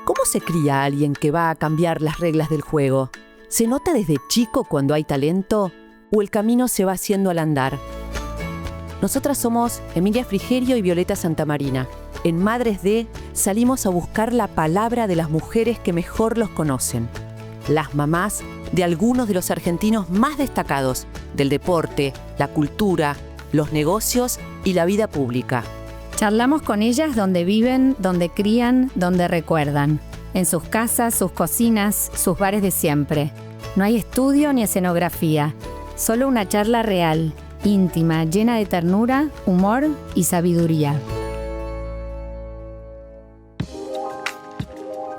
¿Cómo se cría a alguien que va a cambiar las reglas del juego? ¿Se nota desde chico cuando hay talento o el camino se va haciendo al andar? Nosotras somos Emilia Frigerio y Violeta Santamarina. En Madres de salimos a buscar la palabra de las mujeres que mejor los conocen. Las mamás de algunos de los argentinos más destacados del deporte, la cultura, los negocios y la vida pública. Charlamos con ellas donde viven, donde crían, donde recuerdan. En sus casas, sus cocinas, sus bares de siempre. No hay estudio ni escenografía. Solo una charla real, íntima, llena de ternura, humor y sabiduría.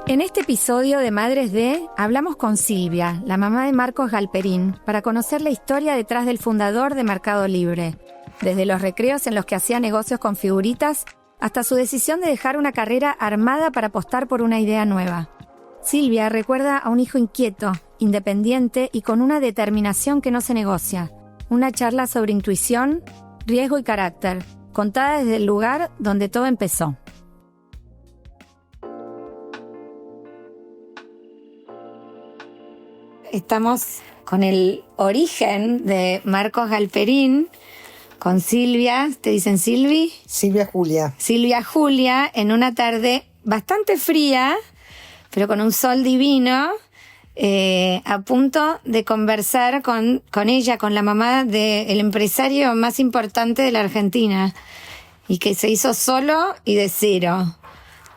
En este episodio de Madres de, hablamos con Silvia, la mamá de Marcos Galperín, para conocer la historia detrás del fundador de Mercado Libre. Desde los recreos en los que hacía negocios con figuritas, hasta su decisión de dejar una carrera armada para apostar por una idea nueva. Silvia recuerda a un hijo inquieto, independiente y con una determinación que no se negocia. Una charla sobre intuición, riesgo y carácter, contada desde el lugar donde todo empezó. Estamos con el origen de Marcos Galperín, con Silvia, ¿te dicen Silvi? Silvia Julia. Silvia Julia, en una tarde bastante fría, pero con un sol divino, a punto de conversar con ella, con la mamá del empresario más importante de la Argentina, y que se hizo solo y de cero,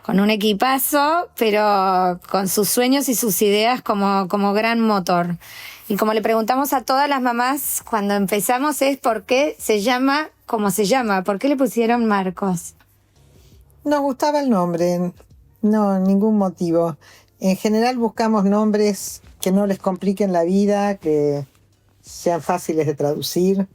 con un equipazo, pero con sus sueños y sus ideas como gran motor. Y como le preguntamos a todas las mamás cuando empezamos es ¿por qué se llama como se llama? ¿Por qué le pusieron Marcos? Nos gustaba el nombre, no, ningún motivo. En general buscamos nombres que no les compliquen la vida, que sean fáciles de traducir,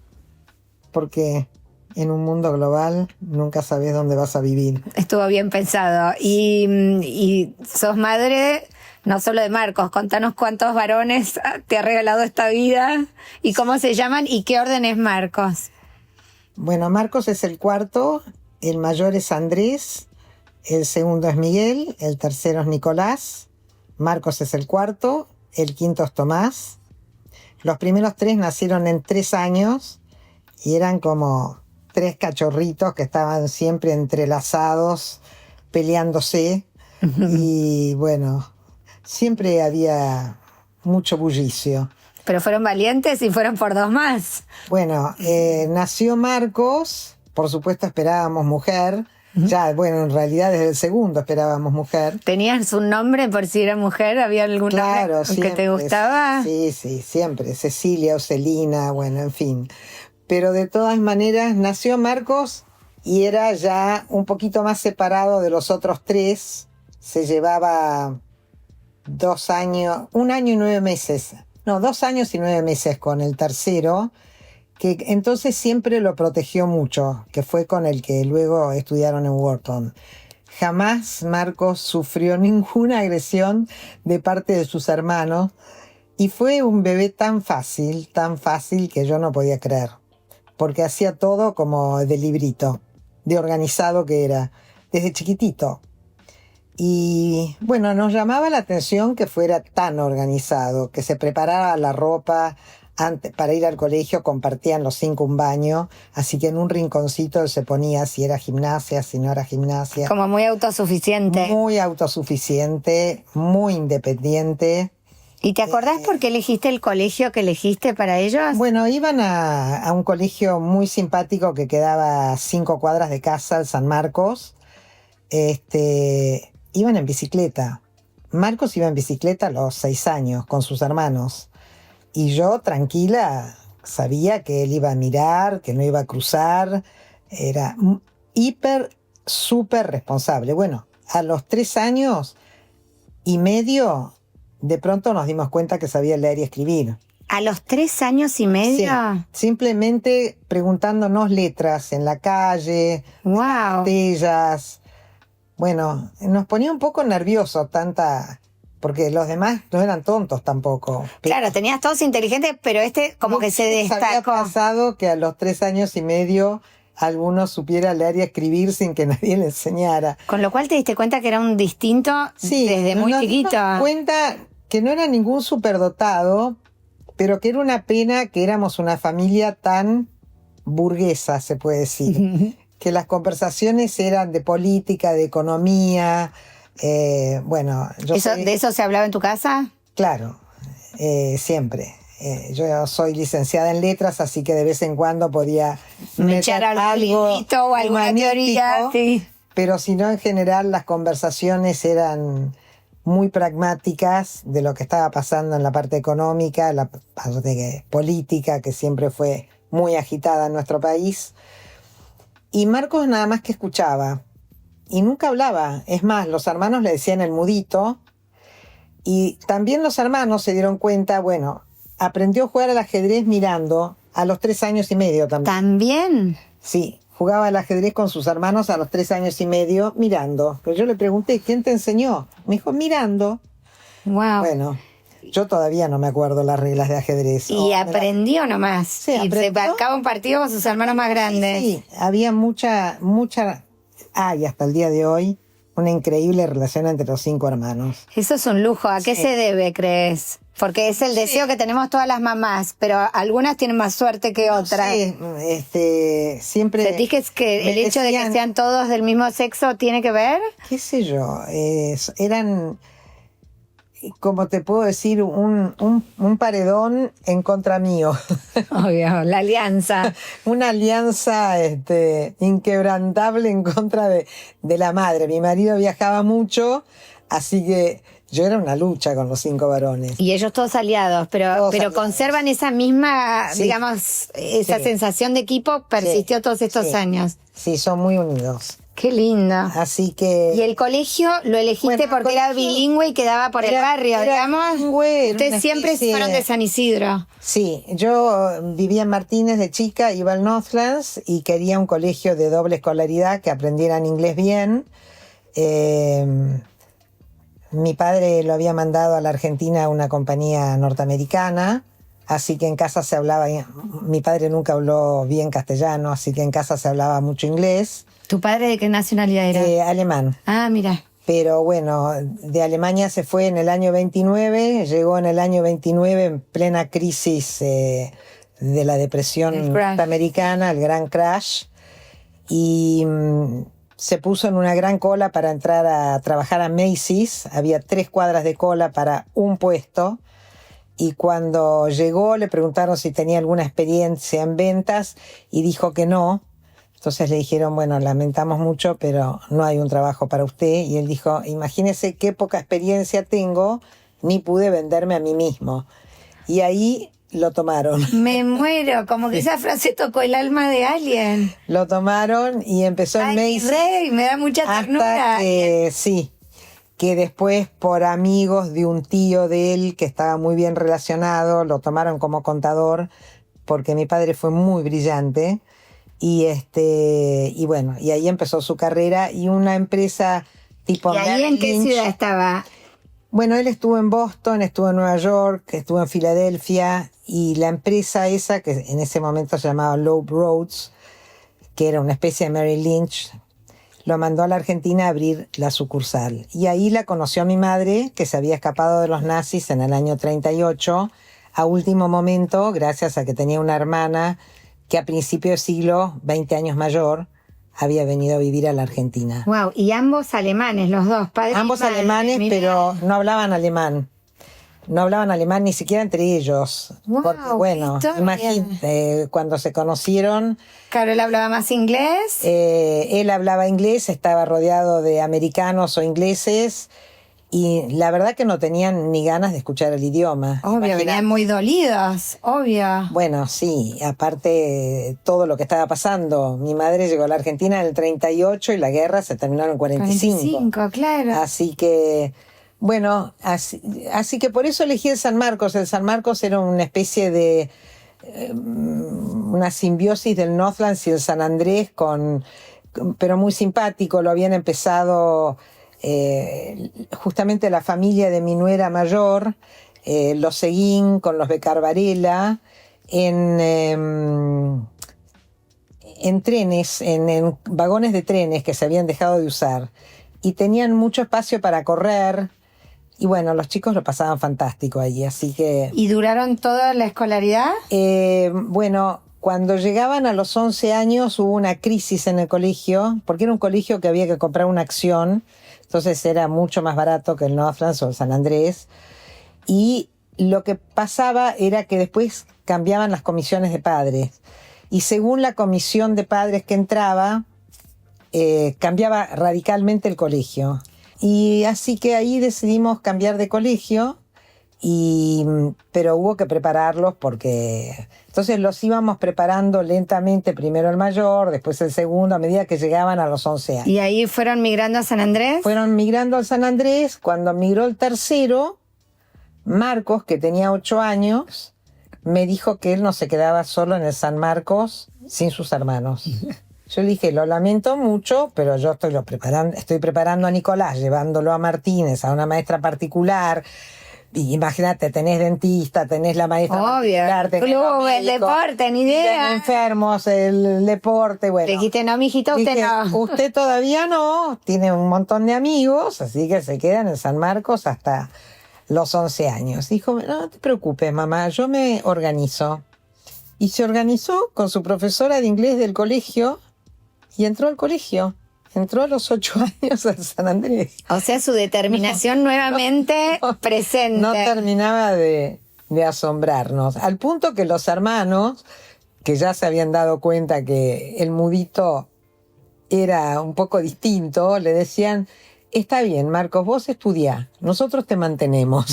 porque en un mundo global nunca sabes dónde vas a vivir. Estuvo bien pensado. Y sos madre no solo de Marcos, contanos cuántos varones te ha regalado esta vida y cómo se llaman y qué orden es Marcos. Bueno, Marcos es el cuarto, el mayor es Andrés, el segundo es Miguel, el tercero es Nicolás, Marcos es el cuarto, el quinto es Tomás. Los primeros tres nacieron en 3 años y eran como 3 cachorritos que estaban siempre entrelazados, peleándose. Y bueno, siempre había mucho bullicio. Pero fueron valientes y fueron por 2 más. Bueno, nació Marcos, por supuesto esperábamos mujer. Ya, bueno, en realidad desde el segundo esperábamos mujer. ¿Tenías un nombre por si era mujer? ¿Había algún nombre siempre, que te gustaba? Sí, siempre. Cecilia o Celina, bueno, en fin. Pero de todas maneras nació Marcos y era ya un poquito más separado de los otros 3. Se llevaba 2 años, 1 año y 9 meses. No, 2 años y 9 meses con el tercero, que entonces siempre lo protegió mucho, que fue con el que luego estudiaron en Wharton. Jamás Marcos sufrió ninguna agresión de parte de sus hermanos y fue un bebé tan fácil que yo no podía creer, porque hacía todo como de librito, de organizado que era, desde chiquitito. Y bueno, nos llamaba la atención que fuera tan organizado, que se preparara la ropa antes, para ir al colegio compartían los 5 un baño, así que en un rinconcito él se ponía si era gimnasia, si no era gimnasia. Como muy autosuficiente. Muy autosuficiente, muy independiente. ¿Y te acordás por qué elegiste el colegio que elegiste para ellos? Bueno, iban a un colegio muy simpático que quedaba a 5 cuadras de casa, el San Marcos. Iban en bicicleta. Marcos iba en bicicleta a los 6 años con sus hermanos. Y yo, tranquila, sabía que él iba a mirar, que no iba a cruzar. Era súper responsable. Bueno, a los 3 años y medio, de pronto nos dimos cuenta que sabía leer y escribir. ¿A los 3 años y medio? Sí, simplemente preguntándonos letras en la calle, wow. botellas. Bueno, nos ponía un poco nervioso porque los demás no eran tontos tampoco. Claro, tenías todos inteligentes, pero como que se destacó. Había pasado que a los 3 años y medio alguno supiera leer y escribir sin que nadie le enseñara. Con lo cual te diste cuenta que era un distinto desde muy chiquito. Nos dimos cuenta que no era ningún superdotado, pero que era una pena que éramos una familia tan burguesa, se puede decir. Que las conversaciones eran de política, de economía. ¿De eso se hablaba en tu casa? Claro, siempre. Yo soy licenciada en letras, así que de vez en cuando podía echar algo o alguna teoría. Sí. Pero si no, en general las conversaciones eran muy pragmáticas de lo que estaba pasando en la parte económica, la parte política, que siempre fue muy agitada en nuestro país. Y Marcos nada más que escuchaba y nunca hablaba. Es más, los hermanos le decían el mudito, y también los hermanos se dieron cuenta, aprendió a jugar al ajedrez mirando a los 3 años y medio también. ¿También? Sí, jugaba al ajedrez con sus hermanos a los 3 años y medio mirando. Pero yo le pregunté, ¿quién te enseñó? Me dijo, mirando. Wow. Bueno, yo todavía no me acuerdo las reglas de ajedrez. Y aprendió nomás. Sí, y aprendió. se marcaba un partido con sus hermanos más grandes. Sí, había mucha, y hasta el día de hoy, una increíble relación entre los 5 hermanos. Eso es un lujo. ¿A qué se debe, crees? Porque es el deseo que tenemos todas las mamás, pero algunas tienen más suerte que otras. Sí, siempre... ¿Sentís que el hecho de que sean todos del mismo sexo tiene que ver? ¿Qué sé yo? Eran, como te puedo decir, un paredón en contra mío. Obvio, la alianza. Una alianza inquebrantable en contra de la madre. Mi marido viajaba mucho, así que yo era una lucha con los 5 varones. Y ellos todos aliados, pero conservan esa misma, sí, digamos, esa sensación de equipo, persistió todos estos años. Sí, son muy unidos. Qué lindo. Así que... ¿Y el colegio lo elegiste porque era bilingüe y quedaba por el barrio, digamos? Ustedes siempre fueron de San Isidro. Sí, yo vivía en Martínez de chica, iba al Northlands y quería un colegio de doble escolaridad, que aprendieran inglés bien. Mi padre lo había mandado a la Argentina a una compañía norteamericana, así que en casa se hablaba... Mi padre nunca habló bien castellano, así que en casa se hablaba mucho inglés. ¿Tu padre de qué nacionalidad era? Alemán. Ah, mira. Pero de Alemania se fue en el año 29, llegó en el año 29 en plena crisis de la depresión norteamericana, el gran crash, y se puso en una gran cola para entrar a trabajar a Macy's. Había 3 cuadras de cola para un puesto, y cuando llegó le preguntaron si tenía alguna experiencia en ventas y dijo que no. Entonces le dijeron, lamentamos mucho, pero no hay un trabajo para usted. Y él dijo, imagínese qué poca experiencia tengo, ni pude venderme a mí mismo. Y ahí lo tomaron. Me muero, como que esa frase tocó el alma de alguien. Lo tomaron y empezó en Macy's. Rey, me da mucha ternura. Que después, por amigos de un tío de él que estaba muy bien relacionado, lo tomaron como contador, porque mi padre fue muy brillante. Y ahí empezó su carrera, y una empresa tipo... ¿Y ahí en qué ciudad estaba? Bueno, él estuvo en Boston, estuvo en Nueva York, estuvo en Filadelfia, y la empresa esa, que en ese momento se llamaba Loeb Rhodes, que era una especie de Merrill Lynch, lo mandó a la Argentina a abrir la sucursal. Y ahí la conoció mi madre, que se había escapado de los nazis en el año 38, a último momento, gracias a que tenía una hermana que a principio de siglo, 20 años mayor, había venido a vivir a la Argentina. Wow, y ambos alemanes, los dos, padres. Ambos y madre, alemanes, mirá. pero no hablaban alemán. No hablaban alemán ni siquiera entre ellos. Wow, porque, imagínate, cuando se conocieron... Claro, él hablaba más inglés. Él hablaba inglés, estaba rodeado de americanos o ingleses, y la verdad que no tenían ni ganas de escuchar el idioma. Obvio, venían muy dolidos, obvio. Bueno, sí, aparte todo lo que estaba pasando. Mi madre llegó a la Argentina en el 38 y la guerra se terminó en el 45. 45, claro. Así que, así que por eso elegí el San Marcos. El San Marcos era una especie de... una simbiosis del Northlands y el San Andrés, pero muy simpático. Lo habían empezado... justamente la familia de mi nuera mayor, los Seguín con los Becar Varela, en en trenes, en vagones de trenes que se habían dejado de usar y tenían mucho espacio para correr. Y bueno, los chicos lo pasaban fantástico allí, así que... ¿Y duraron toda la escolaridad? Bueno, cuando llegaban a los 11 años hubo una crisis en el colegio, porque era un colegio que había que comprar una acción, entonces era mucho más barato que el Northlands o el San Andrés. Y lo que pasaba era que después cambiaban las comisiones de padres. Y según la comisión de padres que entraba, cambiaba radicalmente el colegio. Y así que ahí decidimos cambiar de colegio, pero hubo que prepararlos porque... Entonces los íbamos preparando lentamente, primero el mayor, después el segundo, a medida que llegaban a los 11 años. ¿Y ahí fueron migrando a San Andrés? Fueron migrando al San Andrés. Cuando migró el tercero, Marcos, que tenía 8 años, me dijo que él no se quedaba solo en el San Marcos sin sus hermanos. Yo le dije, lo lamento mucho, pero yo estoy preparando a Nicolás, llevándolo a Martínez, a una maestra particular. Y imagínate, tenés dentista, tenés la maestra particular, tenés club, el deporte, ni idea. Enfermos, el deporte, bueno. Le dijiste, no, mijito, usted no. Usted todavía no, tiene un montón de amigos, así que se quedan en San Marcos hasta los 11 años. Dijo, no te preocupes, mamá, yo me organizo. Y se organizó con su profesora de inglés del colegio y entró al colegio. Entró a los 8 años al San Andrés. O sea, su determinación nuevamente presente. No terminaba de asombrarnos. Al punto que los hermanos, que ya se habían dado cuenta que el mudito era un poco distinto, le decían, está bien, Marcos, vos estudiá, nosotros te mantenemos.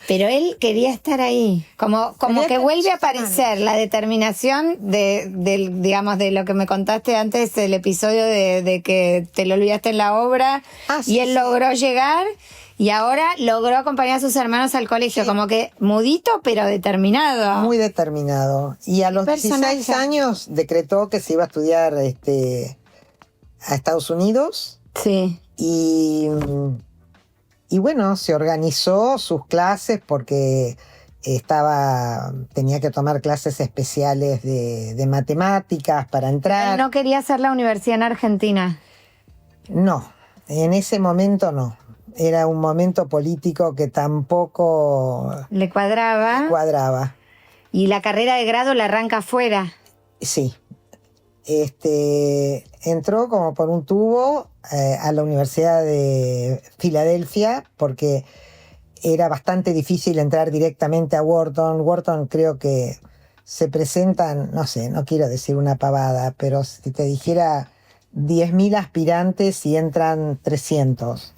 Pero él quería estar ahí, como que vuelve a aparecer la determinación digamos, de lo que me contaste antes, el episodio de que te lo olvidaste en la obra, y él logró llegar, y ahora logró acompañar a sus hermanos al colegio, sí. Como que mudito, pero determinado. Muy determinado. Y a los 16 años decretó que se iba a estudiar a Estados Unidos. Sí. Y bueno, se organizó sus clases porque tenía que tomar clases especiales de matemáticas para entrar. ¿Él no quería hacer la universidad en Argentina? No, en ese momento no. Era un momento político que tampoco... ¿Le cuadraba? Le cuadraba. ¿Y la carrera de grado la arranca afuera? Sí. Entró como por un tubo a la Universidad de Filadelfia porque era bastante difícil entrar directamente a Wharton. Wharton creo que se presentan, no sé, no quiero decir una pavada, pero si te dijera 10.000 aspirantes y entran 300.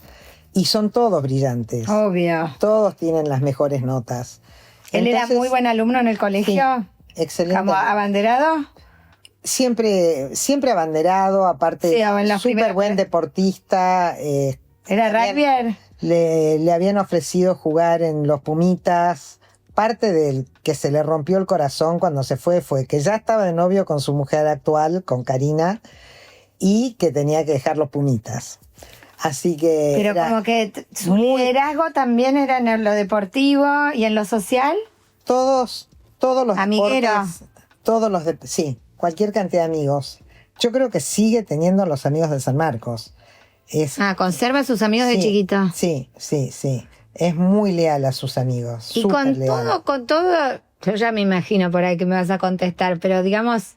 Y son todos brillantes. Obvio. Todos tienen las mejores notas. ¿Él era muy buen alumno en el colegio? Sí, excelente. ¿Como abanderado? Siempre abanderado, aparte sí, súper buen deportista. ¿Era rugbyer? Le habían ofrecido jugar en los Pumitas. Parte del que se le rompió el corazón cuando se fue que ya estaba de novio con su mujer actual, con Karina, y que tenía que dejar los Pumitas. Así que... Pero como que su liderazgo también era en lo deportivo y en lo social. Todos los amiguero. Deportes, sí, cualquier cantidad de amigos. Yo creo que sigue teniendo los amigos de San Marcos. Conserva a sus amigos de chiquito. Sí. Es muy leal a sus amigos. Y con todo, yo ya me imagino por ahí que me vas a contestar, pero digamos,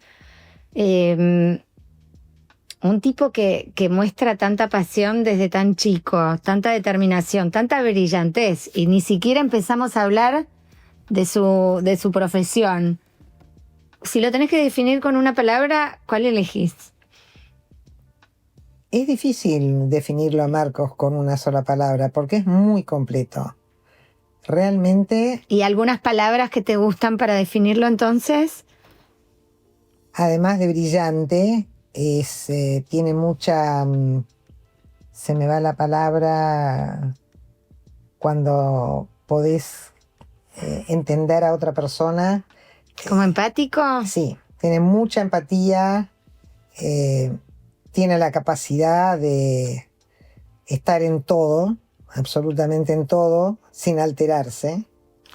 un tipo que muestra tanta pasión desde tan chico, tanta determinación, tanta brillantez, y ni siquiera empezamos a hablar de su profesión. Si lo tenés que definir con una palabra, ¿cuál elegís? Es difícil definirlo a Marcos con una sola palabra, porque es muy completo. Realmente... ¿Y algunas palabras que te gustan para definirlo entonces? Además de brillante, tiene mucha... se me va la palabra cuando podés entender a otra persona. ¿Como empático? Sí, tiene mucha empatía, tiene la capacidad de estar en todo, absolutamente en todo, sin alterarse.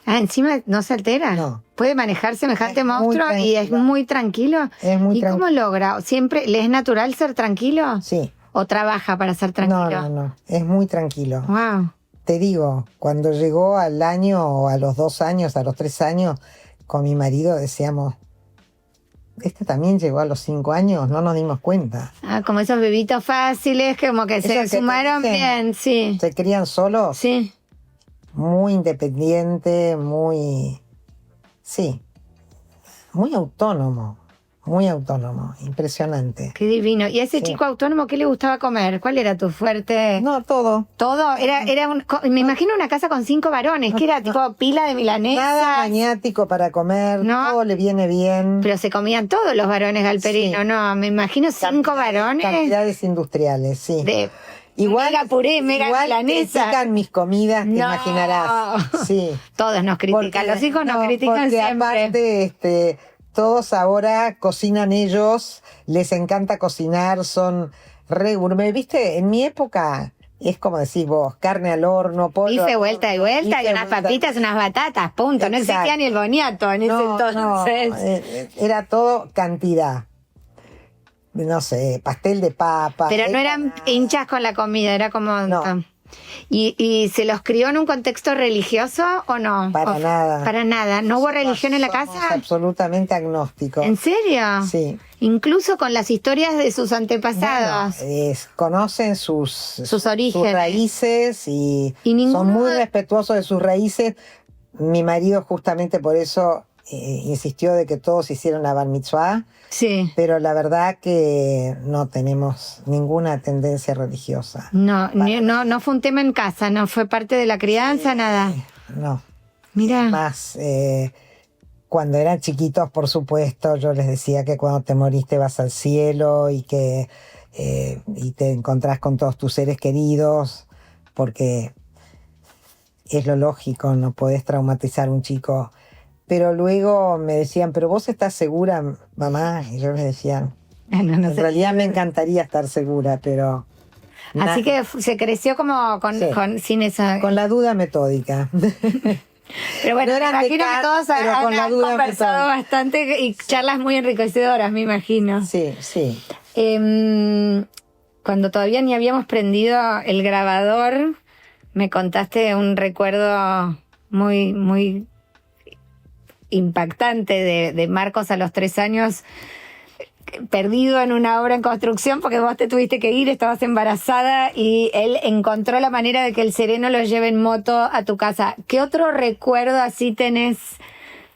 ¿Encima no se altera? No, puede manejar semejante Es muy monstruo y es tranquilo. muy tranquilo. Es muy ¿Y cómo tranquilo. logra? ¿Siempre le es natural ser tranquilo? Sí. ¿O trabaja para ser tranquilo? No. Es muy tranquilo. Wow. Te digo, cuando llegó al año, o a los 2 años, a los 3 años, con mi marido decíamos, este también llegó a los 5 años, no nos dimos cuenta. Ah, como esos bebitos fáciles, que como que Eso se que te sumaron dicen, bien, sí. Se crían solos, Sí. muy independiente, sí, muy autónomo, impresionante. Qué divino. ¿Y a ese Sí. chico autónomo qué le gustaba comer? ¿Cuál era tu fuerte? No, todo. ¿Todo? Me imagino una casa con 5 varones, que era tipo pila de milanesa. Nada maniático para comer, No. todo le viene bien. Pero se comían todos los varones galperinos, Sí. no, me imagino 5 varones Cantidades industriales, sí. de Igual, mega puré, mega igual milanesa. critican mis comidas, te No. imaginarás. Sí. Todos nos critican, los hijos nos critican porque siempre. aparte, todos ahora cocinan ellos, les encanta cocinar, son re gourmet. ¿Viste? En mi época es como decís vos, carne al horno, pollo. Bife al vuelta y horno, vuelta, y bife unas vuelta- papitas, unas batatas, punto. No existía Exacto. ni el boniato en ese entonces. Era todo cantidad. No sé, pastel de papa. Pero no eran empanada. hinchas con la comida, era como... No. ¿Y se los crió en un contexto religioso o no? Para nada. Para nada. ¿No hubo religión en la Somos casa? absolutamente agnósticos. ¿En serio? Sí. Incluso con las historias de sus antepasados. Bueno, conocen sus orígenes. sus raíces y Y ninguno son muy de- respetuosos de sus raíces. Mi marido justamente por eso insistió de que todos hicieran la bar mitzvah, Sí. pero la verdad que no tenemos ninguna tendencia religiosa. No, no fue un tema en casa, no fue parte de la crianza, nada. No. Mira. Más, cuando eran chiquitos, por supuesto, yo les decía que cuando te moriste vas al cielo y que y te encontrás con todos tus seres queridos, porque es lo lógico, no podés traumatizar a un chico. Pero luego me decían, ¿pero vos estás segura, mamá? Y yo les decía, No, no en sé. realidad me encantaría estar segura, pero... Así que se creció como Sí. sin esa... Con la duda metódica. Pero bueno, no me eran de imagino que car- todos pero han, con la han duda conversado metódica. bastante y charlas muy enriquecedoras, me imagino. Sí, sí. Cuando todavía ni habíamos prendido el grabador, me contaste un recuerdo muy, muy impactante de Marcos a los 3 años, perdido en una obra en construcción porque vos te tuviste que ir, estabas embarazada y él encontró la manera de que el sereno lo lleve en moto a tu casa. ¿Qué otro recuerdo así tenés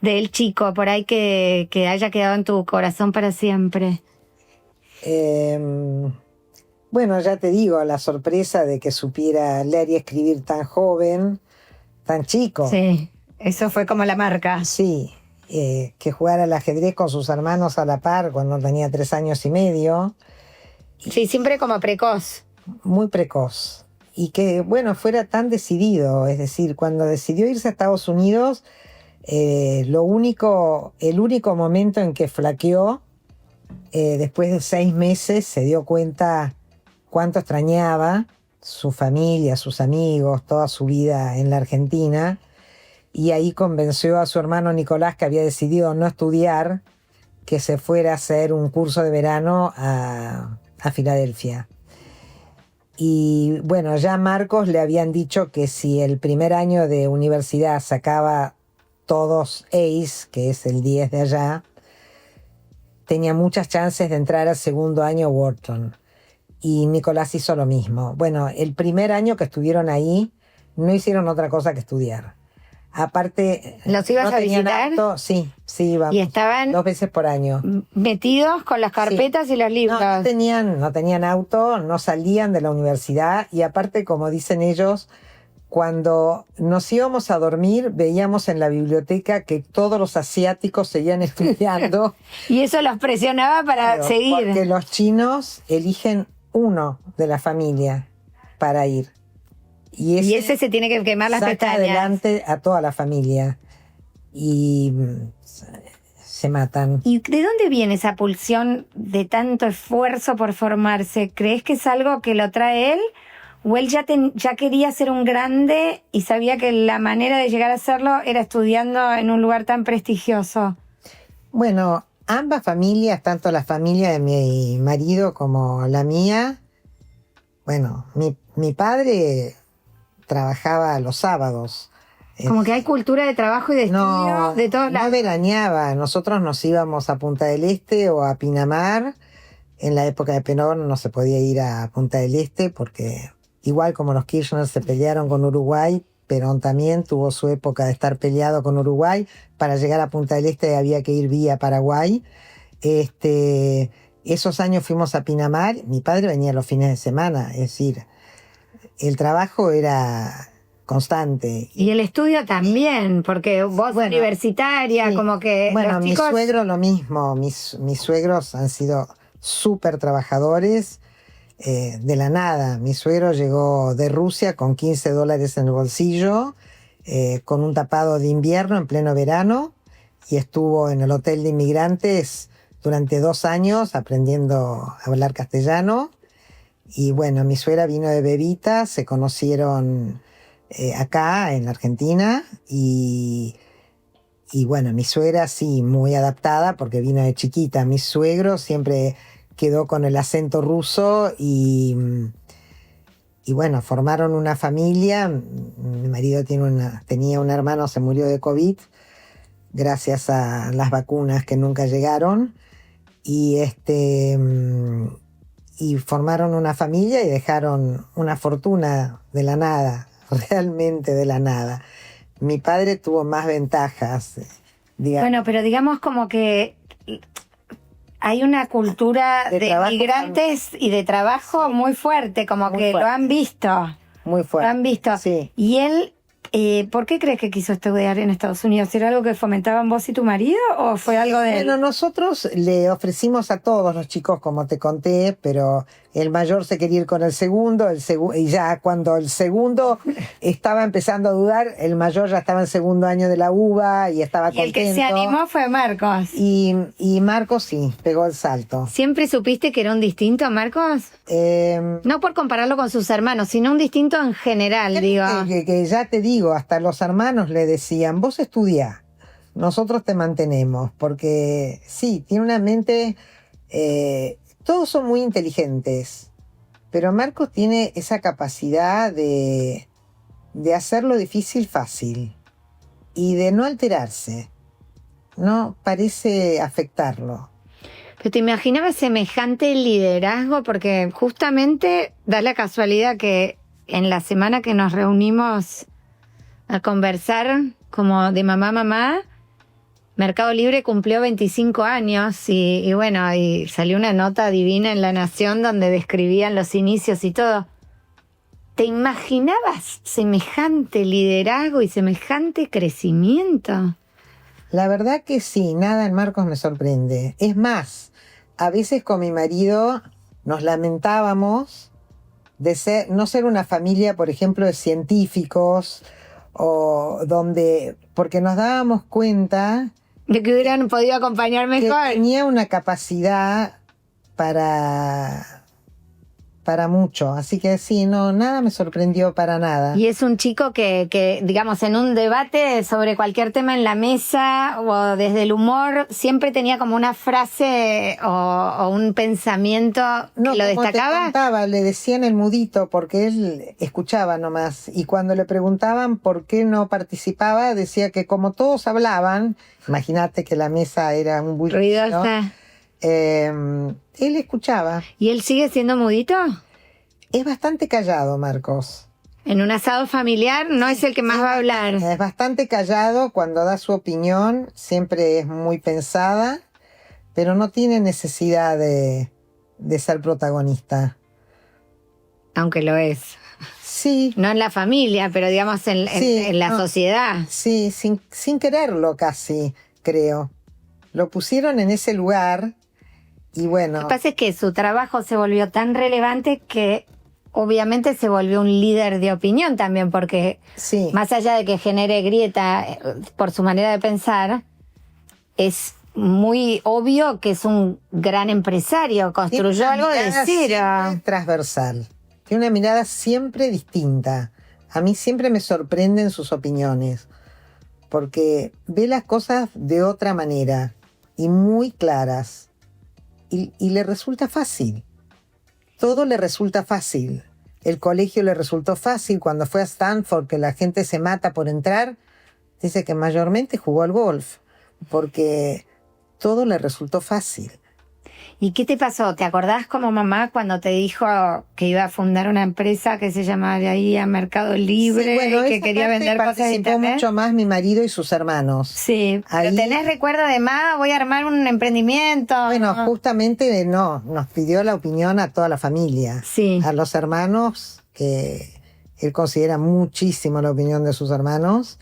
del chico por ahí que haya quedado en tu corazón para siempre? Bueno, ya te digo, la sorpresa de que supiera leer y escribir tan joven, tan chico. Sí, eso fue como la marca. Sí, que jugara al ajedrez con sus hermanos a la par cuando tenía 3 años y medio, Sí, siempre como precoz. muy precoz. Y que, bueno, fuera tan decidido. Es decir, cuando decidió irse a Estados Unidos, el único momento en que flaqueó, después de 6 meses, se dio cuenta cuánto extrañaba su familia, sus amigos, toda su vida en la Argentina. Y ahí convenció a su hermano Nicolás, que había decidido no estudiar, que se fuera a hacer un curso de verano a Filadelfia. Y bueno, ya a Marcos le habían dicho que si el primer año de universidad sacaba todos A's, que es el 10 de allá, tenía muchas chances de entrar al segundo año Wharton. Y Nicolás hizo lo mismo. Bueno, el primer año que estuvieron ahí, no hicieron otra cosa que estudiar. Aparte, ¿Los ibas no a tenían visitar? auto. Sí, íbamos. Y estaban 2 veces por año. metidos con las carpetas y los libros. No tenían auto, no salían de la universidad y aparte, como dicen ellos, cuando nos íbamos a dormir veíamos en la biblioteca que todos los asiáticos seguían estudiando. Y eso los presionaba para Claro, seguir. Porque los chinos eligen uno de la familia para ir. Y Y ese se tiene que quemar las saca pestañas. adelante a toda la familia. Y se matan. ¿Y de dónde viene esa pulsión de tanto esfuerzo por formarse? ¿Crees que es algo que lo trae él ¿O él ya quería ser un grande y sabía que la manera de llegar a serlo era estudiando en un lugar tan prestigioso? Bueno, ambas familias, tanto la familia de mi marido como la mía, bueno, mi padre trabajaba los sábados. Como que hay cultura de trabajo y de estudio de todos lados. No veraneaba. Nosotros nos íbamos a Punta del Este o a Pinamar. En la época de Perón no se podía ir a Punta del Este porque, igual como los Kirchner se pelearon con Uruguay, Perón también tuvo su época de estar peleado con Uruguay. Para llegar a Punta del Este había que ir vía Paraguay. Esos años fuimos a Pinamar. Mi padre venía los fines de semana. Es decir, el trabajo era constante. Y el estudio también, porque vos universitaria, sí, como que bueno, los chicos... mi suegro lo mismo. Mis suegros han sido súper trabajadores de la nada. Mi suegro llegó de Rusia con $15 en el bolsillo, con un tapado de invierno en pleno verano, y estuvo en el hotel de inmigrantes durante 2 años aprendiendo a hablar castellano. Y bueno, mi suegra vino de bebita, se conocieron acá en Argentina, y bueno, mi suegra sí, muy adaptada porque vino de chiquita. Mi suegro siempre quedó con el acento ruso y bueno, formaron una familia. Mi marido tenía un hermano, se murió de COVID gracias a las vacunas que nunca llegaron, y formaron una familia y dejaron una fortuna de la nada, realmente de la nada. Mi padre tuvo más ventajas. Bueno, pero digamos como que hay una cultura de migrantes y de trabajo muy fuerte, como que lo han visto. Muy fuerte. Lo han visto. Sí. Y él, ¿por qué crees que quiso estudiar en Estados Unidos? ¿Era algo que fomentaban vos y tu marido o fue algo de...? Bueno, nosotros le ofrecimos a todos los chicos, como te conté, pero el mayor se quería ir con el segundo, y ya cuando el segundo estaba empezando a dudar, el mayor ya estaba en segundo año de la UBA y estaba contento. Y el que se animó fue Marcos. Y Marcos sí, pegó el salto. ¿Siempre supiste que era un distinto, Marcos? No por compararlo con sus hermanos, sino un distinto en general, digo. Que ya te digo, hasta los hermanos le decían, vos estudiá, nosotros te mantenemos, porque sí, tiene una mente... todos son muy inteligentes, pero Marcos tiene esa capacidad de hacer lo difícil fácil y de no alterarse. No parece afectarlo. ¿Pero te imaginabas semejante liderazgo? Porque justamente da la casualidad que en la semana que nos reunimos a conversar como de mamá a mamá, Mercado Libre cumplió 25 años y bueno, y salió una nota divina en La Nación donde describían los inicios y todo. ¿Te imaginabas semejante liderazgo y semejante crecimiento? La verdad que sí, nada en Marcos me sorprende. Es más, a veces con mi marido nos lamentábamos de no ser una familia, por ejemplo, de científicos, porque nos dábamos cuenta de que hubieran podido acompañar mejor. Que tenía una capacidad para mucho. Así que sí, no, nada me sorprendió para nada. Y es un chico que, digamos, en un debate sobre cualquier tema en la mesa o desde el humor, siempre tenía como una frase o un pensamiento que lo destacaba. Te contaba, le decían el mudito porque él escuchaba nomás. Y cuando le preguntaban por qué no participaba, decía que como todos hablaban, imagínate que la mesa era un bullicio, ruidosa. Él escuchaba. ¿Y él sigue siendo mudito? Es bastante callado, Marcos. En un asado familiar no es el que más va a hablar. Es bastante callado. Cuando da su opinión siempre es muy pensada, pero no tiene necesidad de ser protagonista. Aunque lo es. Sí. No en la familia, pero digamos en la sociedad. Sí, sin quererlo casi, creo. Lo pusieron en ese lugar. Y bueno. Lo que pasa es que su trabajo se volvió tan relevante que obviamente se volvió un líder de opinión también, porque más allá de que genere grieta por su manera de pensar, es muy obvio que es un gran empresario, construyó algo de cero. Transversal. Tiene una mirada siempre distinta. A mí siempre me sorprenden sus opiniones, porque ve las cosas de otra manera y muy claras. Y le resulta fácil. Todo le resulta fácil. El colegio le resultó fácil. Cuando fue a Stanford, que la gente se mata por entrar, dice que mayormente jugó al golf, porque todo le resultó fácil. ¿Y qué te pasó? ¿Te acordás como mamá cuando te dijo que iba a fundar una empresa que se llamaría Mercado Libre, Sí, bueno, y que esa quería parte vender cosas de participó internet? mucho más mi marido y sus hermanos. Sí, Ahí- pero ¿tenés recuerdo de más? Voy a armar un emprendimiento. Bueno, justamente no, nos pidió la opinión a toda la familia. Sí. A los hermanos, que él considera muchísimo la opinión de sus hermanos,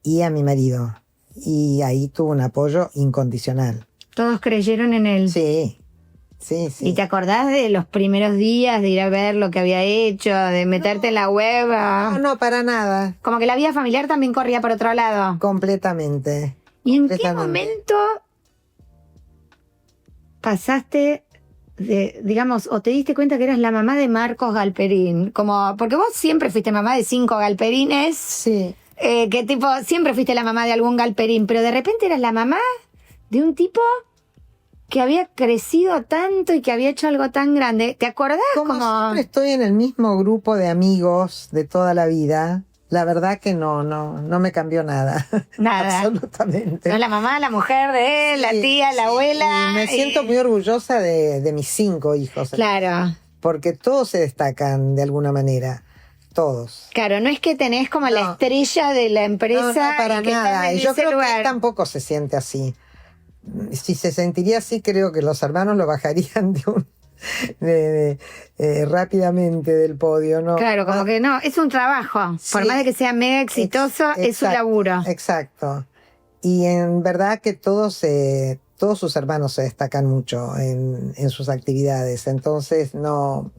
y a mi marido. Y ahí tuvo un apoyo incondicional. Todos creyeron en él. Sí, sí, sí. ¿Y te acordás de los primeros días de ir a ver lo que había hecho, de meterte en la web? No, para nada. Como que la vida familiar también corría por otro lado. Completamente. ¿Y en qué Completamente. momento pasaste de, digamos, o te diste cuenta que eras la mamá de Marcos Galperín? Como, porque vos siempre fuiste mamá de 5 galperines, Sí. que tipo, siempre fuiste la mamá de algún galperín, pero de repente eras la mamá de un tipo que había crecido tanto y que había hecho algo tan grande. ¿Te acordás? Como siempre estoy en el mismo grupo de amigos de toda la vida, la verdad que no me cambió nada. Nada. Absolutamente. No, la mamá, la mujer de él, la Sí, tía, la sí, abuela. y me siento muy orgullosa de mis 5 hijos. Claro. Porque todos se destacan de alguna manera. Todos. Claro, no es que tenés como la No. estrella de la empresa. No, para y que estás nada. en Y yo ese creo que lugar. él tampoco se siente así. Si se sentiría así, creo que los hermanos lo bajarían rápidamente del podio, ¿no? Claro, como que no, es un trabajo. Por Sí. más de que sea mega exitoso, es un Exacto, laburo. Exacto. Y en verdad que todos sus hermanos se destacan mucho en sus actividades. Entonces, no.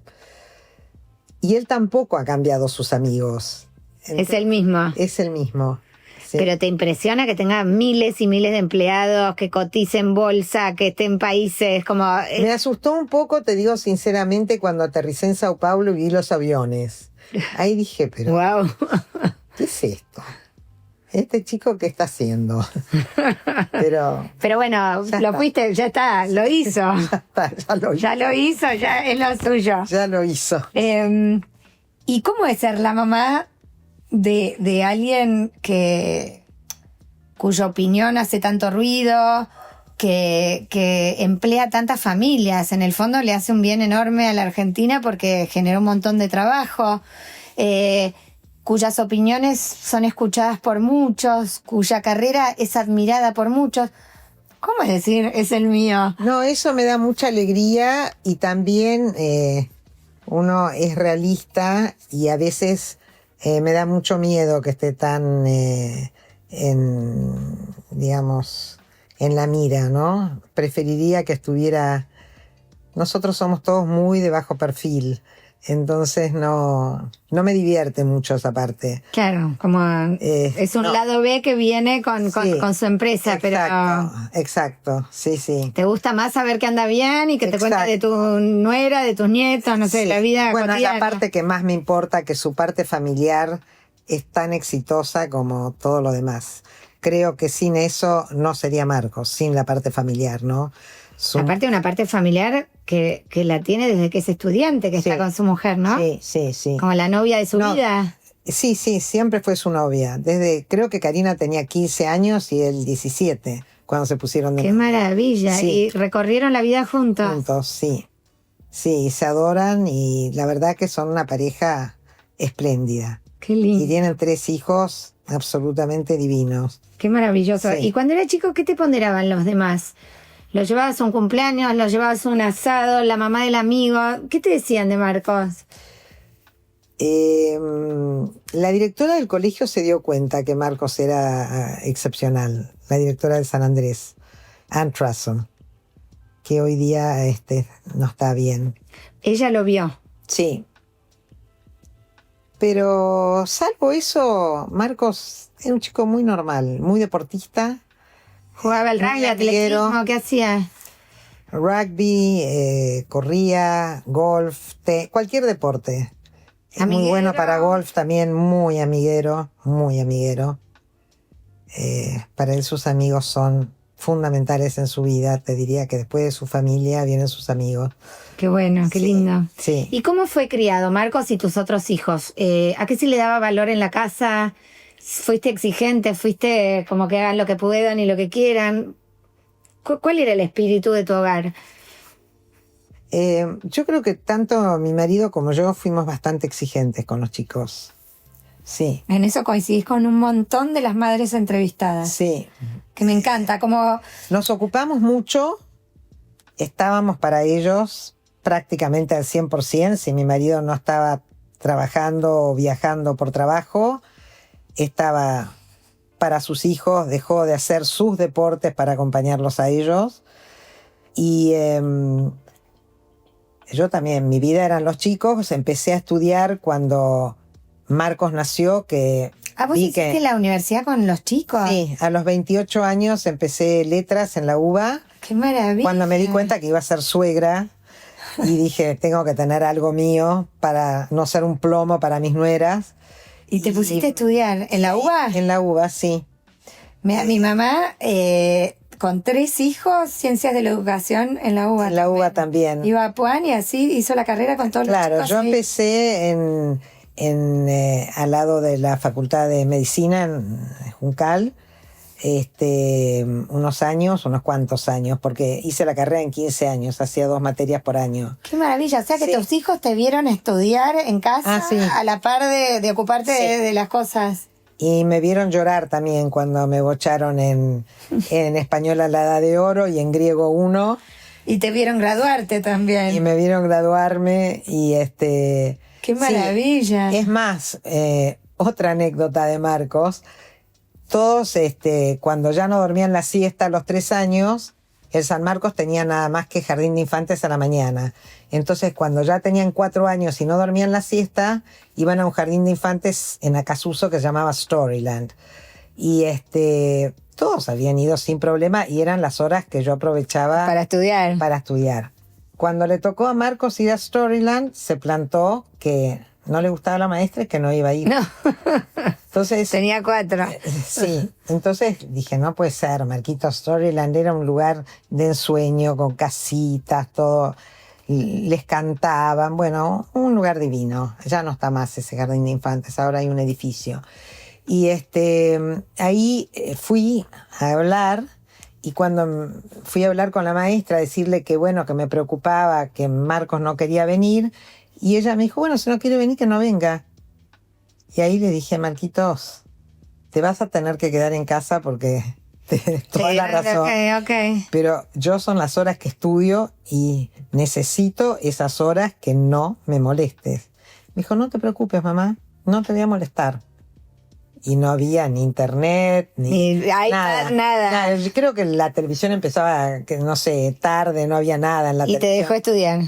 Y él tampoco ha cambiado sus amigos. Es el mismo. Es el mismo. Sí. Pero te impresiona que tenga miles y miles de empleados, que cotice en bolsa, que esté en países como... Me asustó un poco, te digo sinceramente, cuando aterricé en Sao Paulo y vi los aviones. Ahí dije, pero Wow. ¿qué es esto? ¿Este chico qué está haciendo? Pero Pero bueno, Ya lo está. fuiste, ya está, lo hizo. ya está, ya lo hizo. Ya lo hizo, ya es lo suyo. Ya lo hizo. ¿Y cómo es ser la mamá de alguien cuya opinión hace tanto ruido, que emplea tantas familias? En el fondo le hace un bien enorme a la Argentina porque genera un montón de trabajo, cuyas opiniones son escuchadas por muchos, cuya carrera es admirada por muchos. ¿Cómo es decir, es el mío? No, eso me da mucha alegría y también uno es realista y a veces me da mucho miedo que esté tan digamos, en la mira, ¿no? Preferiría que estuviera... Nosotros somos todos muy de bajo perfil, entonces no me divierte mucho esa parte. Claro, como es un no. lado B que viene con Sí, su empresa, exacto, pero exacto, sí, sí. te gusta más saber que anda bien y que te cuenta de tu nuera, de tus nietos, no sé, Sí. la vida Bueno, es cotidiana. la parte que más me importa, que su parte familiar es tan exitosa como todo lo demás. Creo que sin eso no sería Marcos, sin la parte familiar, ¿no? Aparte una parte familiar que la tiene desde que es estudiante, que Sí. está con su mujer, ¿no? Sí, sí, sí. Como la novia de su No. vida. Sí, sí, siempre fue su novia. Creo que Karina tenía 15 años y él 17, cuando se pusieron de Qué novia. maravilla. Sí. Y recorrieron la vida juntos. Juntos, sí. Sí, se adoran y la verdad que son una pareja espléndida. Qué Y lindo. tienen 3 hijos absolutamente divinos. Qué maravilloso. Sí. Y cuando era chico, ¿qué te ponderaban los demás? ¿Lo llevabas a un cumpleaños? ¿Lo llevabas a un asado? ¿La mamá del amigo? ¿Qué te decían de Marcos? La directora del colegio se dio cuenta que Marcos era excepcional. La directora de San Andrés, Ann Trasson, que hoy día no está bien. Ella lo vio. Sí. Pero salvo eso, Marcos era un chico muy normal, muy deportista. ¿Jugaba al Muy rugby, amiguero. atletismo? ¿Qué hacía? Rugby, corría, golf, cualquier deporte. Es muy Amiguero. bueno para golf también, muy amiguero, muy amiguero. Para él sus amigos son fundamentales en su vida. Te diría que después de su familia vienen sus amigos. Qué bueno, qué Sí, lindo. sí. ¿Y cómo fue criado Marcos y tus otros hijos? ¿A qué se le daba valor en la casa? ¿Fuiste exigente? ¿Fuiste como que hagan lo que puedan y lo que quieran? ¿Cuál era el espíritu de tu hogar? Yo creo que tanto mi marido como yo fuimos bastante exigentes con los chicos. Sí, En eso coincidís con un montón de las madres entrevistadas. sí. Que me encanta, como... Nos ocupamos mucho, estábamos para ellos prácticamente al 100%. Si mi marido no estaba trabajando o viajando por trabajo, estaba para sus hijos, dejó de hacer sus deportes para acompañarlos a ellos. Y yo también, mi vida eran los chicos, empecé a estudiar cuando Marcos nació, que ¿Ah, vos vi hiciste que... la universidad con los chicos? Sí, a los 28 años empecé letras en la UBA, ¡Qué maravilla! cuando me di cuenta que iba a ser suegra y dije, tengo que tener algo mío para no ser un plomo para mis nueras. ¿Y te pusiste a estudiar en la UBA? En la UBA, sí. Mi mamá, con 3 hijos, ciencias de la educación en la UBA. En la UBA también. Iba a Puan y así hizo la carrera con todos Claro, los chicos. yo ahí. empecé al lado de la Facultad de Medicina en Juncal, unos cuantos años, porque hice la carrera en 15 años, hacía 2 materias por año. Qué maravilla. O sea que Sí. tus hijos te vieron estudiar en casa Sí. a la par de ocuparte Sí. de las cosas. Y me vieron llorar también cuando me bocharon en español a la edad de oro y en griego 1. Y te vieron graduarte también. Y me vieron graduarme y Qué sí. maravilla. Es más, otra anécdota de Marcos. Todos, cuando ya no dormían la siesta a los 3 años, el San Marcos tenía nada más que jardín de infantes a la mañana. Entonces, cuando ya tenían 4 años y no dormían la siesta, iban a un jardín de infantes en Acasuso que se llamaba Storyland. Y todos habían ido sin problema y eran las horas que yo aprovechaba Para estudiar. para estudiar. Cuando le tocó a Marcos ir a Storyland, se plantó que no le gustaba la maestra y que no iba a ir. No, Entonces, tenía 4. sí, entonces dije, no puede ser, Marquito, Storyland era un lugar de ensueño, con casitas, todo, les cantaban, bueno, un lugar divino. Ya no está más ese jardín de infantes, ahora hay un edificio. Y ahí fui a hablar, y cuando fui a hablar con la maestra, a decirle que bueno, que me preocupaba, que Marcos no quería venir, y ella me dijo, bueno, si no quiere venir, que no venga. Y ahí le dije, Marquitos, te vas a tener que quedar en casa porque tienes toda la razón. Ok. Pero yo son las horas que estudio y necesito esas horas que no me molestes. Me dijo, no te preocupes, mamá, no te voy a molestar. Y no había ni internet, ni iPad, nada. Yo creo que la televisión empezaba, que no sé, tarde, no había nada en la Y te televisión. dejó estudiar.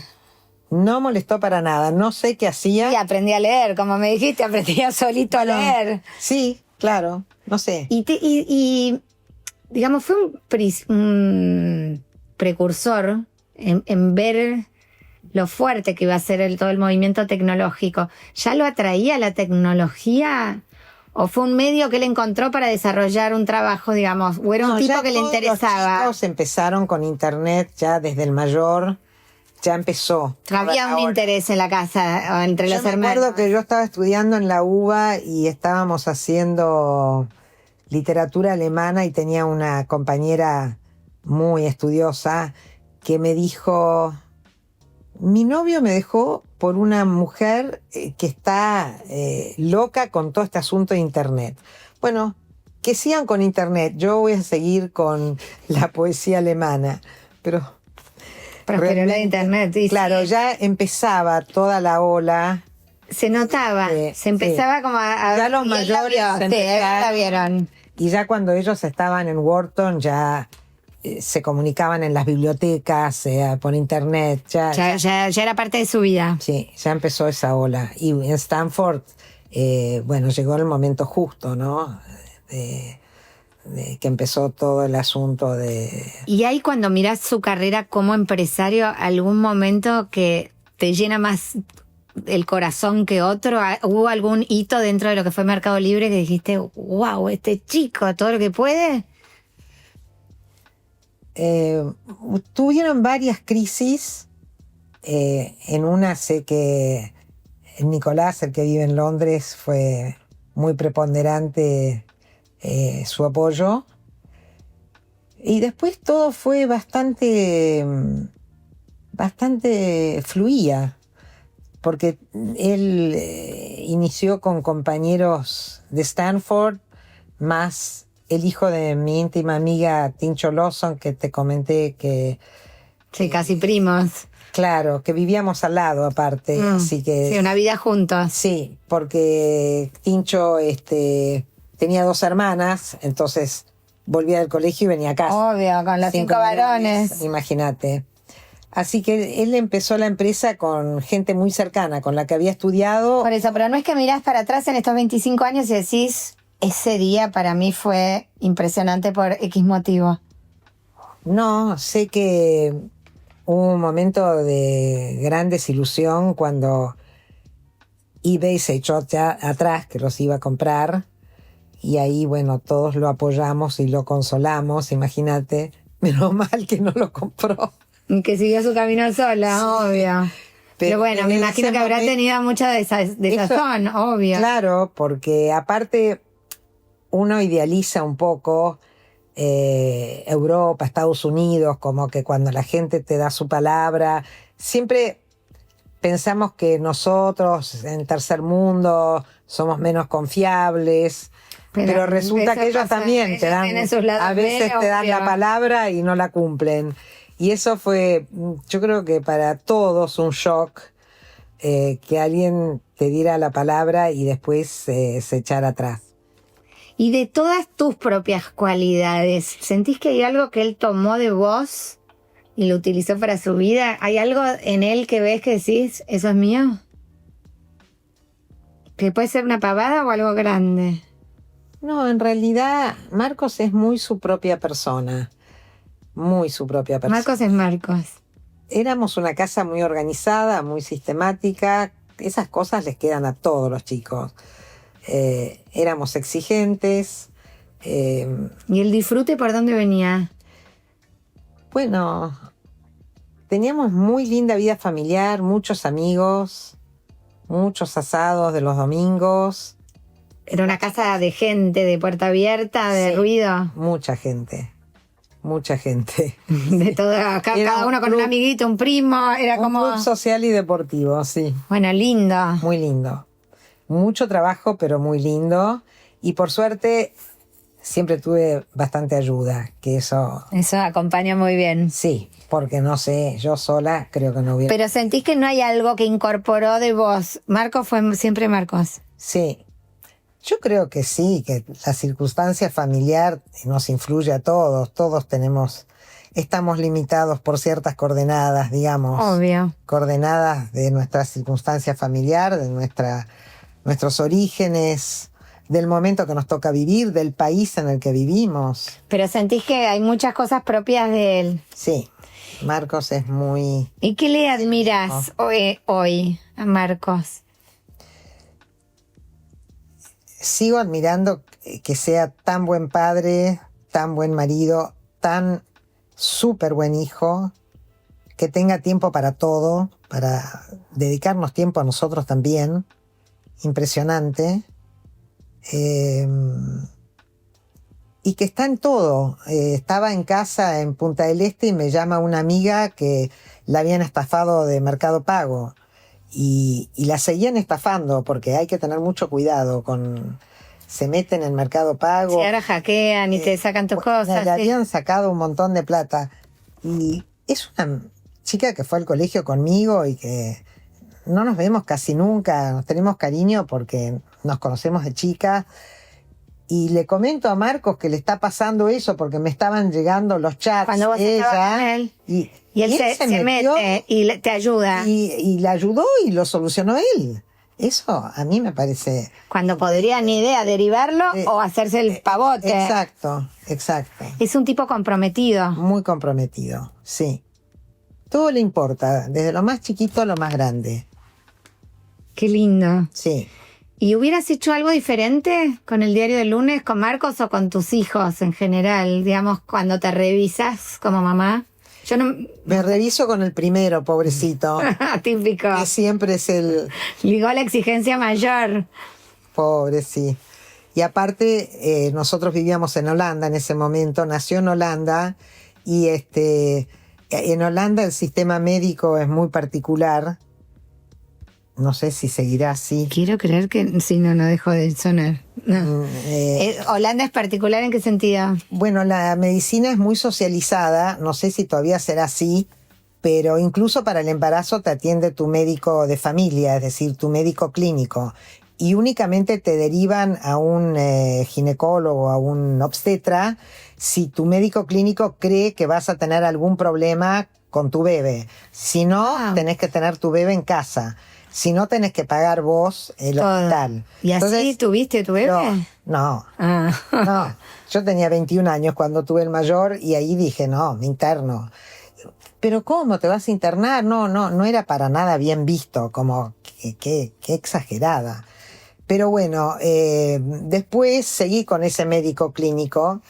No molestó para nada, no sé qué hacía. Y aprendí a leer, como me dijiste, aprendía solito a leer. Sí, claro, no sé. Y digamos, fue un precursor en ver lo fuerte que iba a ser todo el movimiento tecnológico. ¿Ya lo atraía la tecnología? ¿O fue un medio que él encontró para desarrollar un trabajo, digamos? ¿O era un No, tipo ya que le todos interesaba? Los chicos empezaron con internet ya desde el mayor, ya empezó. Había un Ahora, interés en la casa, o entre yo los me hermanos. acuerdo que yo estaba estudiando en la UBA y estábamos haciendo literatura alemana y tenía una compañera muy estudiosa que me dijo, mi novio me dejó por una mujer que está loca con todo este asunto de internet. Bueno, que sigan con internet, yo voy a seguir con la poesía alemana, pero... Prosperó la realmente, internet. Sí, claro, sí. ya empezaba toda la ola. Se notaba, Sí, se empezaba sí. como a... Ya los y él la mayores vio, se sí, él la empezaron. vieron. Y ya cuando ellos estaban en Wharton, ya se comunicaban en las bibliotecas, por internet. Ya Ya era parte de su vida. sí, ya empezó esa ola. Y en Stanford, bueno, llegó el momento justo, ¿no? que empezó todo el asunto de... ¿Y hay, cuando mirás su carrera como empresario, algún momento que te llena más el corazón que otro? ¿Hubo algún hito dentro de lo que fue Mercado Libre que dijiste, wow, este chico, todo lo que puede? Tuvieron varias crisis. En una sé que Nicolás, el que vive en Londres, fue muy preponderante su apoyo. Y después todo fue bastante fluía, porque él inició con compañeros de Stanford, más el hijo de mi íntima amiga Tincho Lawson, que te comenté que... Sí, casi primos. Claro, que vivíamos al lado aparte, así que... Sí, una vida juntos. Sí, porque Tincho tenía 2 hermanas, entonces volvía del colegio y venía a casa. Obvio, con los 5 varones. Imagínate. Así que él empezó la empresa con gente muy cercana, con la que había estudiado. Por eso, pero no es que mirás para atrás en estos 25 años y decís, ese día para mí fue impresionante por X motivo. No, sé que hubo un momento de gran desilusión cuando eBay se echó atrás, que los iba a comprar, y ahí, bueno, todos lo apoyamos y lo consolamos, imagínate. Menos mal que no lo compró. Que siguió su camino sola, sí, obvio. Pero bueno, me imagino que habrá tenido mucha desazón, obvio. Claro, porque aparte uno idealiza un poco Europa, Estados Unidos, como que cuando la gente te da su palabra, siempre pensamos que nosotros en tercer mundo somos menos confiables, pero resulta que ellos también te dan, a veces te dan la palabra y no la cumplen. Y eso fue, yo creo que para todos un shock, que alguien te diera la palabra y después se echara atrás. Y de todas tus propias cualidades, ¿sentís que hay algo que él tomó de vos y lo utilizó para su vida? ¿Hay algo en él que ves que decís, eso es mío? ¿Que puede ser una pavada o algo grande? No, en realidad Marcos es muy su propia persona. Muy su propia persona. Marcos es Marcos. Éramos una casa muy organizada, muy sistemática. Esas cosas les quedan a todos los chicos. Éramos exigentes. ¿Y el disfrute por dónde venía? Bueno, teníamos muy linda vida familiar, muchos amigos, muchos asados de los domingos. Era una casa de gente, de puerta abierta, de ruido. Mucha gente. Mucha gente. De todo, cada uno con un amiguito, un primo, era como... Un club social y deportivo, sí. Bueno, lindo. Muy lindo. Mucho trabajo, pero muy lindo. Y por suerte, siempre tuve bastante ayuda, que eso... Eso acompaña muy bien. Sí, porque no sé, yo sola creo que no hubiera... Pero sentís que no hay algo que incorporó de vos. Marcos fue siempre Marcos. Sí. Yo creo que sí, que la circunstancia familiar nos influye a todos. Todos estamos limitados por ciertas coordenadas, digamos. Obvio. Coordenadas de nuestra circunstancia familiar, de nuestros orígenes, del momento que nos toca vivir, del país en el que vivimos. Pero sentís que hay muchas cosas propias de él. Sí, Marcos es muy... ¿Y qué le admiras hoy a Marcos? Sigo admirando que sea tan buen padre, tan buen marido, tan súper buen hijo, que tenga tiempo para todo, para dedicarnos tiempo a nosotros también. Impresionante. Y que está en todo. Estaba en casa en Punta del Este y me llama una amiga que la habían estafado de Mercado Pago. Y la seguían estafando porque hay que tener mucho cuidado con... Se meten en Mercado Pago. Sí, ahora hackean y te sacan tus cosas. Le habían sacado un montón de plata. Y es una chica que fue al colegio conmigo y que no nos vemos casi nunca. Nos tenemos cariño porque nos conocemos de chica. Y le comento a Marcos que le está pasando eso porque me estaban llegando los chats. Cuando vos estabas con él. Y él se mete y te ayuda. Y le ayudó y lo solucionó él. Eso a mí me parece... Cuando podría ni idea derivarlo o hacerse el pavote. Exacto. Es un tipo comprometido. Muy comprometido, sí. Todo le importa, desde lo más chiquito a lo más grande. Qué lindo. Sí. ¿Y hubieras hecho algo diferente con el diario del lunes, con Marcos o con tus hijos en general? Digamos, cuando te revisas como mamá. Yo no... Me reviso con el primero, pobrecito. Típico. Que siempre es el... Ligó la exigencia mayor. Pobre, sí. Y aparte, nosotros vivíamos en Holanda en ese momento, nació en Holanda, y en Holanda el sistema médico es muy particular. No sé si seguirá así. Quiero creer que... Sí, no dejo de sonar. No. ¿Holanda es particular en qué sentido? Bueno, la medicina es muy socializada, no sé si todavía será así, pero incluso para el embarazo te atiende tu médico de familia, es decir, tu médico clínico, y únicamente te derivan a un ginecólogo, a un obstetra, si tu médico clínico cree que vas a tener algún problema con tu bebé. Si no, tenés que tener tu bebé en casa. Si no, tenés que pagar vos el hospital. ¿Y entonces, así tuviste tu bebé? No. Yo tenía 21 años cuando tuve el mayor y ahí dije, no, me interno. ¿Pero cómo? ¿Te vas a internar? No era para nada bien visto, como qué exagerada. Pero bueno, después seguí con ese médico clínico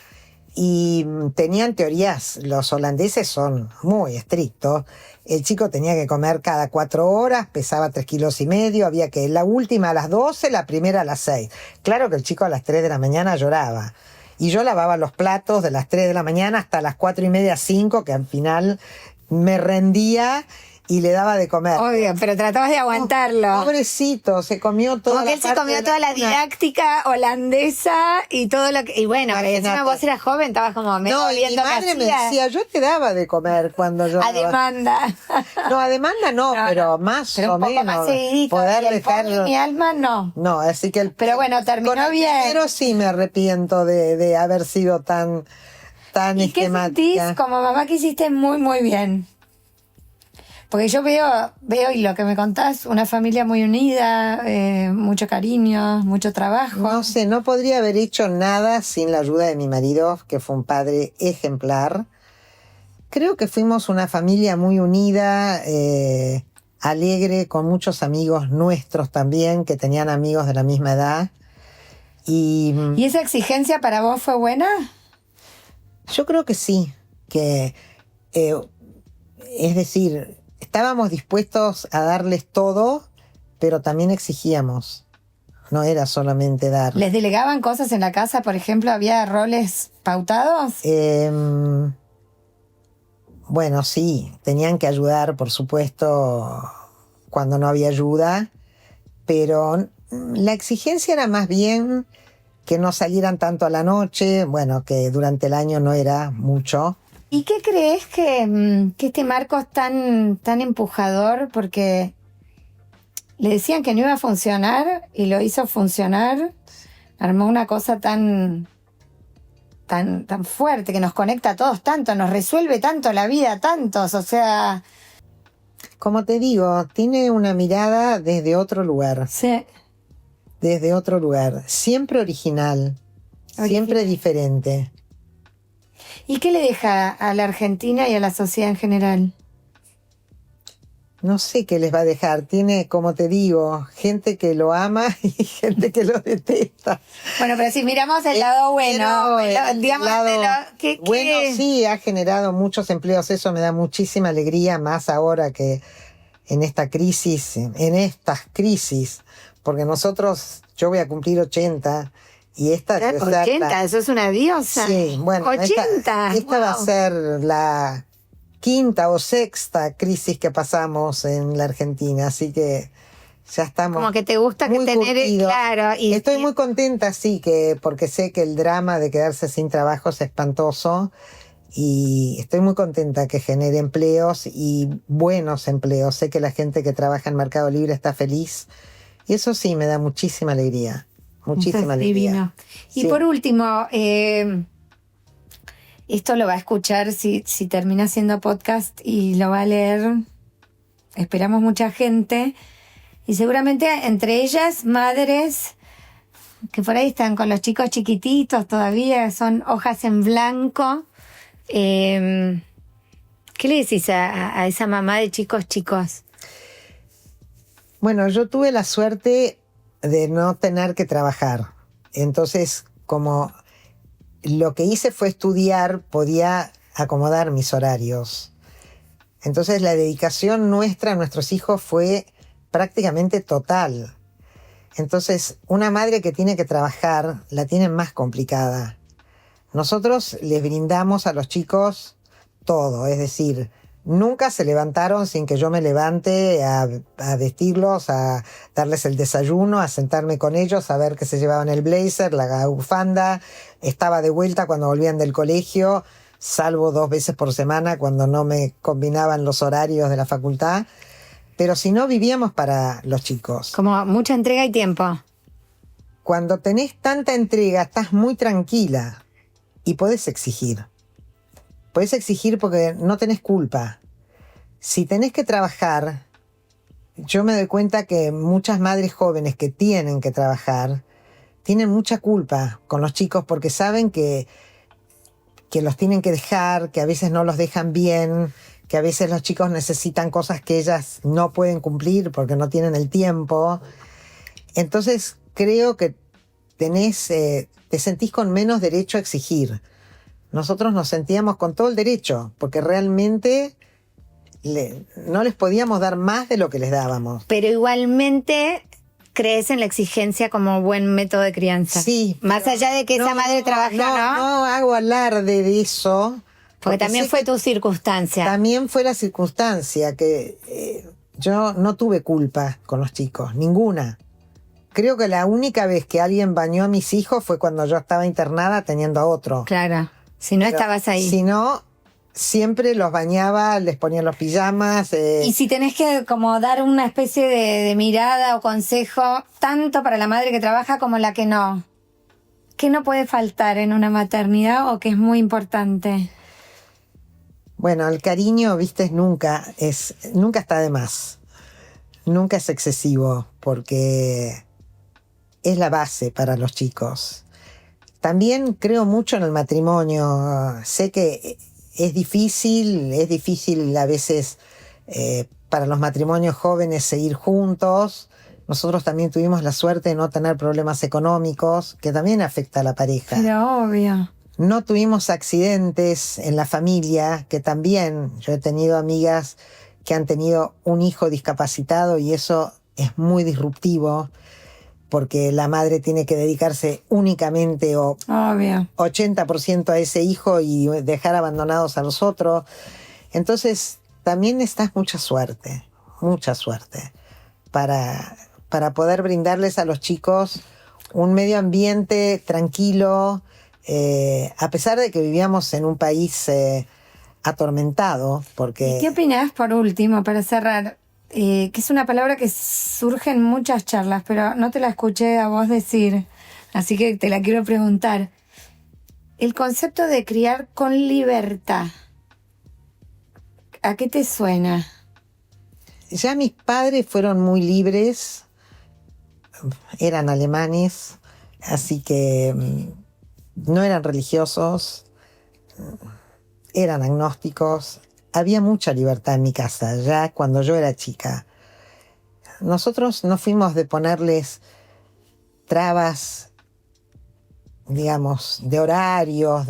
y tenían teorías, los holandeses son muy estrictos. El chico tenía que comer cada 4 horas, pesaba 3,5 kilos, había que la última a las 12, la primera a las 6. Claro que el chico a las 3 de la mañana lloraba. Y yo lavaba los platos de las 3 de la mañana hasta las 4:30, 5, que al final me rendía y le daba de comer. Obvio, pero tratabas de aguantarlo. Pobrecito, se comió toda Como que él se comió toda la didáctica holandesa y todo lo que... Y bueno, encima vos eras joven, estabas como medio y mi madre me decía, yo te daba de comer cuando yo... A demanda. No, a demanda no, pero más pero o menos. Más seguidito, poder dejarlo... Mi alma no. No, así que... Pero bueno, terminó bien. Pero sí me arrepiento de haber sido tan ¿Y qué sentís como mamá que hiciste muy, muy bien? Porque yo veo y lo que me contás, una familia muy unida, mucho cariño, mucho trabajo. No sé, no podría haber hecho nada sin la ayuda de mi marido, que fue un padre ejemplar. Creo que fuimos una familia muy unida, alegre, con muchos amigos nuestros también, que tenían amigos de la misma edad. ¿Y esa exigencia para vos fue buena? Yo creo que sí, que es decir, estábamos dispuestos a darles todo, pero también exigíamos. No era solamente dar. ¿Les delegaban cosas en la casa, por ejemplo? ¿Había roles pautados? Bueno, sí, tenían que ayudar, por supuesto, cuando no había ayuda, pero la exigencia era más bien que no salieran tanto a la noche, bueno, que durante el año no era mucho. ¿Y qué crees que este marco es tan empujador? Porque le decían que no iba a funcionar y lo hizo funcionar. Armó una cosa tan fuerte que nos conecta a todos tanto, nos resuelve tanto la vida a tantos, o sea... Como te digo, tiene una mirada desde otro lugar. Sí. Desde otro lugar. Siempre original. Siempre diferente. ¿Y qué le deja a la Argentina y a la sociedad en general? No sé qué les va a dejar. Tiene, como te digo, gente que lo ama y gente que lo detesta. Bueno, pero si miramos el lado bueno, bueno, sí, ha generado muchos empleos. Eso me da muchísima alegría, más ahora que en estas crisis, porque yo voy a cumplir 80 y esta... 80, eso es una diosa. Sí, bueno, 80. Esta va a ser la 5ª o 6ª crisis que pasamos en la Argentina, así que ya estamos. Como que te gusta que tener claro. Estoy muy contenta, sí, porque sé que el drama de quedarse sin trabajo es espantoso. Y estoy muy contenta que genere empleos y buenos empleos. Sé que la gente que trabaja en Mercado Libre está feliz. Y eso sí me da muchísima alegría. Muchísima alegría. Divino. Y sí. Por último, esto lo va a escuchar si termina siendo podcast y lo va a leer. Esperamos mucha gente. Y seguramente entre ellas, madres que por ahí están con los chicos chiquititos todavía, son hojas en blanco. ¿Qué le decís a esa mamá de chicos? Bueno, yo tuve la suerte de no tener que trabajar. Entonces, como lo que hice fue estudiar, podía acomodar mis horarios. Entonces, la dedicación nuestra a nuestros hijos fue prácticamente total. Entonces, una madre que tiene que trabajar la tiene más complicada. Nosotros les brindamos a los chicos todo, es decir, nunca se levantaron sin que yo me levante a vestirlos, a darles el desayuno, a sentarme con ellos, a ver que se llevaban el blazer, la bufanda. Estaba de vuelta cuando volvían del colegio, salvo 2 veces por semana cuando no me combinaban los horarios de la facultad. Pero si no, vivíamos para los chicos. Como mucha entrega y tiempo. Cuando tenés tanta entrega, estás muy tranquila y podés exigir. Podés exigir porque no tenés culpa. Si tenés que trabajar, yo me doy cuenta que muchas madres jóvenes que tienen que trabajar tienen mucha culpa con los chicos porque saben que los tienen que dejar, que a veces no los dejan bien, que a veces los chicos necesitan cosas que ellas no pueden cumplir porque no tienen el tiempo. Entonces creo que te sentís con menos derecho a exigir. Nosotros nos sentíamos con todo el derecho, porque realmente no les podíamos dar más de lo que les dábamos. Pero igualmente crees en la exigencia como buen método de crianza. Sí. Más allá de que esa madre trabaja, ¿no? No hago alarde de eso. Porque también fue tu circunstancia. También fue la circunstancia que yo no tuve culpa con los chicos, ninguna. Creo que la única vez que alguien bañó a mis hijos fue cuando yo estaba internada teniendo a otro. Claro, si no estabas ahí. Si no, siempre los bañaba, les ponía los pijamas. Y si tenés que como dar una especie de mirada o consejo, tanto para la madre que trabaja como la que no. ¿Qué no puede faltar en una maternidad o que es muy importante? Bueno, el cariño, viste, nunca está de más. Nunca es excesivo, porque es la base para los chicos. También creo mucho en el matrimonio. Sé que es difícil a veces para los matrimonios jóvenes seguir juntos. Nosotros también tuvimos la suerte de no tener problemas económicos, que también afecta a la pareja. Pero obvio. No tuvimos accidentes en la familia, que también yo he tenido amigas que han tenido un hijo discapacitado y eso es muy disruptivo porque la madre tiene que dedicarse únicamente o obvio 80% a ese hijo y dejar abandonados a los otros. Entonces también necesitas mucha suerte para poder brindarles a los chicos un medio ambiente tranquilo, a pesar de que vivíamos en un país atormentado. Porque... ¿Y qué opinás, por último, para cerrar? Que es una palabra que surge en muchas charlas, pero no te la escuché a vos decir, así que te la quiero preguntar. El concepto de criar con libertad, ¿a qué te suena? Ya mis padres fueron muy libres, eran alemanes, así que no eran religiosos, eran agnósticos. Había mucha libertad en mi casa, ya cuando yo era chica. Nosotros no fuimos de ponerles trabas, digamos, de horarios,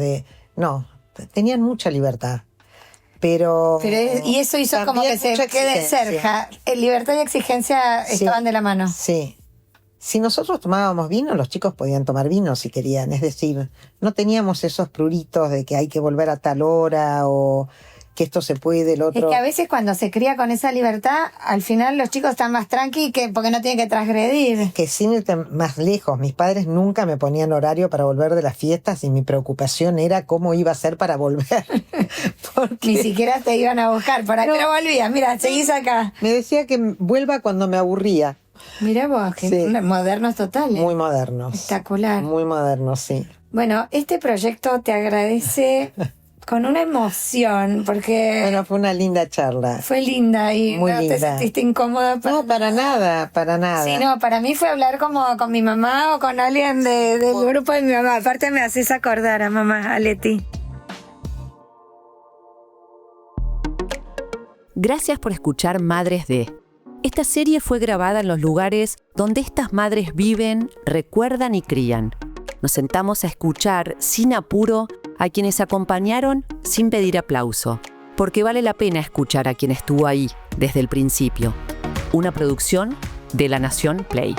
no, tenían mucha libertad. Pero y eso hizo como que se quede cerca. Libertad y exigencia estaban de la mano. Sí. Si nosotros tomábamos vino, los chicos podían tomar vino si querían. Es decir, no teníamos esos pruritos de que hay que volver a tal hora o que esto se puede, el otro. Es que a veces cuando se cría con esa libertad, al final los chicos están más tranqui porque no tienen que transgredir. Que sin irte más lejos, mis padres nunca me ponían horario para volver de las fiestas y mi preocupación era cómo iba a ser para volver. Ni siquiera te iban a buscar, ¿para qué no volvías? Mira, seguís acá. Me decía que vuelva cuando me aburría. Mirá vos, que modernos totales. Muy modernos. Espectacular. Muy modernos, sí. Bueno, este proyecto te agradece con una emoción, porque Bueno, fue una linda charla. fue linda y Muy no te linda. sentiste incómoda. No, para nada, para nada. Sí, no, para mí fue hablar como con mi mamá o con alguien del grupo de mi mamá. Aparte me haces acordar a mamá, a Leti. Gracias por escuchar Madres de. Esta serie fue grabada en los lugares donde estas madres viven, recuerdan y crían. Nos sentamos a escuchar sin apuro a quienes acompañaron sin pedir aplauso, porque vale la pena escuchar a quien estuvo ahí desde el principio. Una producción de La Nación Play.